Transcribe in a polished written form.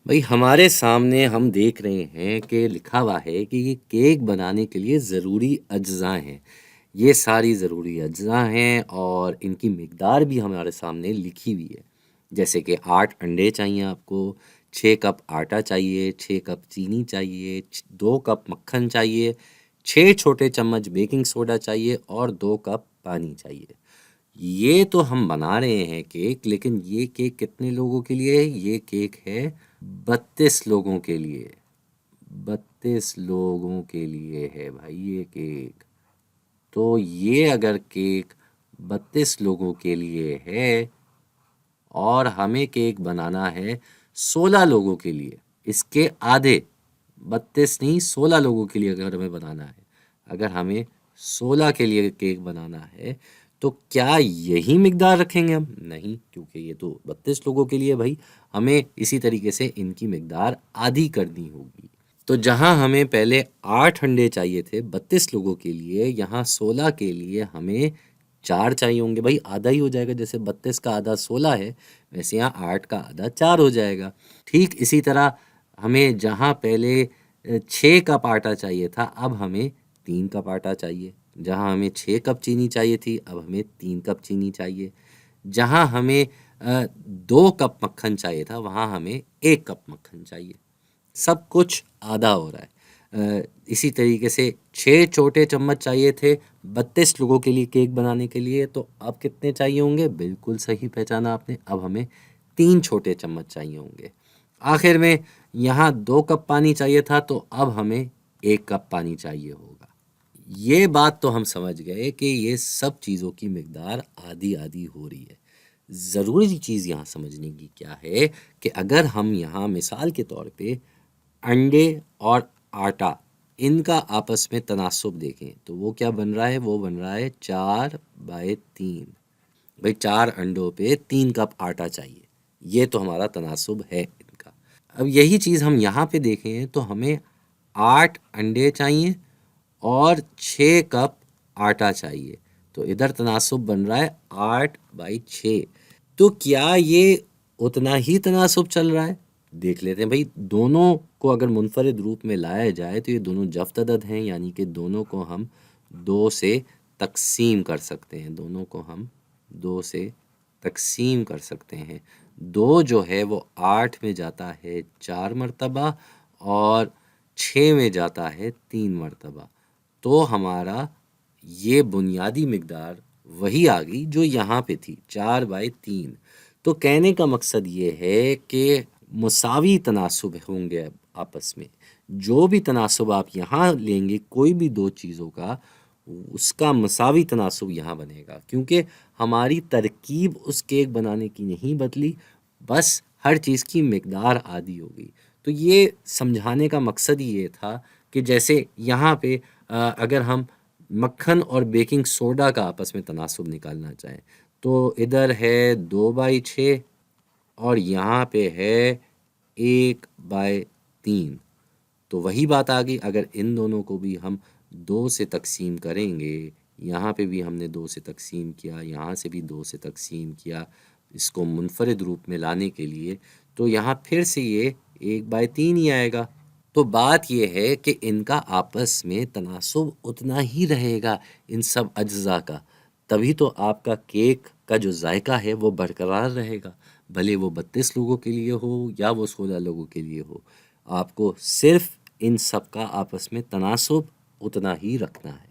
भाई हमारे सामने हम देख रहे हैं कि लिखा हुआ है कि ये केक बनाने के लिए ज़रूरी अज्जा हैं। ये सारी ज़रूरी अज्जा हैं और इनकी मिकदार भी हमारे सामने लिखी हुई है। जैसे कि 8 अंडे चाहिए आपको, 6 कप आटा चाहिए, 6 कप चीनी चाहिए, 2 कप मक्खन चाहिए, 6 छोटे चम्मच बेकिंग सोडा चाहिए और 2 कप पानी चाहिए। ये तो हम बना रहे हैं केक, लेकिन ये केक कितने लोगों के लिए है? ये केक है 32 लोगों के लिए। 32 लोगों के लिए है भाई ये केक। तो ये अगर केक 32 लोगों के लिए है और हमें केक बनाना है 16 लोगों के लिए, इसके आधे, 32 नहीं 16 लोगों के लिए अगर हमें बनाना है, अगर हमें 16 के लिए केक बनाना है तो क्या यही मिकदार रखेंगे हम? नहीं, क्योंकि ये तो 32 लोगों के लिए भाई, हमें इसी तरीके से इनकी मिकदार आधी करनी होगी। तो जहां हमें पहले 8 अंडे चाहिए थे 32 लोगों के लिए, यहाँ 16 के लिए हमें 4 चाहिए होंगे भाई, आधा ही हो जाएगा। जैसे 32 का आधा 16 है, वैसे यहाँ 8 का आधा 4 हो जाएगा। ठीक इसी तरह हमें जहाँ पहले 6 कप आटा चाहिए था, अब हमें 3 कप आटा चाहिए। जहाँ हमें 6 कप चीनी चाहिए थी, अब हमें 3 कप चीनी चाहिए। जहाँ हमें 2 कप मक्खन चाहिए था, वहाँ हमें 1 कप मक्खन चाहिए। सब कुछ आधा हो रहा है। इसी तरीके से 6 छोटे चम्मच चाहिए थे 32 लोगों के लिए केक बनाने के लिए, तो अब कितने चाहिए होंगे? बिल्कुल सही पहचाना आपने, अब हमें 3 छोटे चम्मच चाहिए होंगे। आखिर में यहाँ 2 कप पानी चाहिए था, तो अब हमें 1 कप पानी चाहिए होगा। ये बात तो हम समझ गए कि ये सब चीज़ों की मिकदार आधी आधी हो रही है। ज़रूरी चीज़ यहाँ समझने की क्या है कि अगर हम यहाँ मिसाल के तौर पे अंडे और आटा, इनका आपस में तनासुब देखें तो वो क्या बन रहा है? वो बन रहा है 4/3। भाई 4 अंडों पे 3 कप आटा चाहिए, ये तो हमारा तनासुब है इनका। अब यही चीज़ हम यहाँ पे देखें तो हमें 8 अंडे चाहिए और 6 कप आटा चाहिए, तो इधर तनासुब बन रहा है 8/6। तो क्या ये उतना ही तनासुब चल रहा है? देख लेते हैं भाई, दोनों को अगर मुनफरिद रूप में लाया जाए तो ये दोनों जफ्त अदद हैं, यानी कि दोनों को हम 2 से तकसीम कर सकते हैं। दोनों को हम 2 से तकसीम कर सकते हैं। 2 जो है वो 8 में जाता है 4 मरतबा और 6 में जाता है 3 मरतबा। तो हमारा ये बुनियादी मिकदार वही आ गई जो यहाँ पे थी, 4/3। तो कहने का मकसद ये है कि मुसावी तनासुब होंगे अब आपस में। जो भी तनासुब आप यहाँ लेंगे कोई भी दो चीज़ों का, उसका मसावी तनासुब यहाँ बनेगा, क्योंकि हमारी तरकीब उस केक बनाने की नहीं बदली, बस हर चीज़ की मिकदार आधी हो गई। तो ये समझाने का मकसद ही ये था कि जैसे यहाँ पे अगर हम मक्खन और बेकिंग सोडा का आपस में तनासुब निकालना चाहें तो इधर है 2/6 और यहाँ पे है 1/3। तो वही बात आ गई, अगर इन दोनों को भी हम 2 से तकसीम करेंगे, यहाँ पे भी हमने 2 से तकसीम किया, यहाँ से भी 2 से तकसीम किया इसको मुनफरिद रूप में लाने के लिए, तो यहाँ फिर से ये 1/3 ही आएगा। तो बात ये है कि इनका आपस में तनासुब उतना ही रहेगा इन सब अज्जा का, तभी तो आपका केक का जो जायका है वो बरकरार रहेगा, भले वो 32 लोगों के लिए हो या वो 16 लोगों के लिए हो। आपको सिर्फ इन सब का आपस में तनासुब उतना ही रखना है।